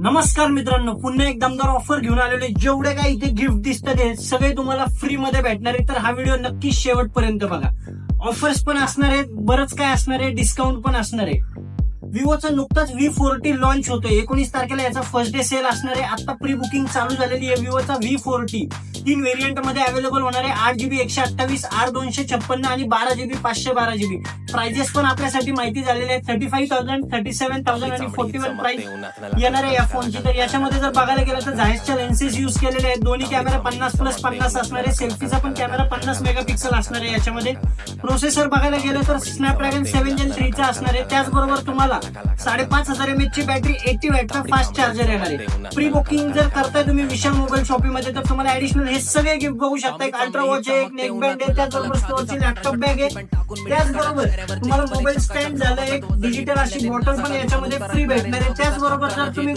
नमस्कार मित्रांनो, पुन्हा एक दमदार ऑफर घेऊन आलेले. जेवढे काही इथे गिफ्ट दिसतात ते सगळे तुम्हाला फ्री मध्ये भेटणार आहे. तर हा व्हिडिओ नक्की शेवटपर्यंत बघा. ऑफर्स पण असणार आहेत, बरंच काय असणार आहे, डिस्काउंट पण असणार आहे. विवोचा नुकताच V40 लॉन्च होतोय. 19 तारखेला याचा फर्स्ट डे सेल असणार आहे. आता प्री बुकिंग चालू झालेली आहे. विवोचा V40 तीन व्हेरियंट मध्ये अवेलेबल होणार आहे. 8GB 128, R256 आणि 12GB 512GB. प्राइजेस पण आपल्यासाठी माहिती झालेले आहेत. 35,000, 37,000 आणि 41 प्राइस येणार आहे या फोनची. तर याच्यामध्ये जर बघायला गेलं तर झायसच्या लेन्सेस युज केलेले आहेत. दोन्ही कॅमेरा 50+50 असणार आहे. सेल्फीचा पण कॅमेरा 50 मेगापिक्सल असणार आहे याच्यामध्ये. प्रोसेसर बघायला गेलं तर स्नॅपड्रॅगन 7 Gen 3 चा असणार आहे. त्याचबरोबर तुम्हाला 5,500 mAh ची बॅटरी, 80 वॅटचा फास्ट चार्जर येणार आहे. प्री बुकिंग जर करताय तुम्ही विशाल मोबाईल शॉपिंग मध्ये तर तुम्हाला ऍडिशनल हे सगळे गिफ्ट बघू शकता. एक अल्ट्रा वॉच आहे, एक नेक बँड आहे, त्याचबरोबर स्टोअरची लॅपटॉप बॅग आहे. त्याचबरोबर तुम्हाला मोबाईल स्टँड झालं, एक डिजिटल अशी बॉटल पण याच्यामध्ये फ्री भेटणार आहे. त्याचबरोबर जर तुम्ही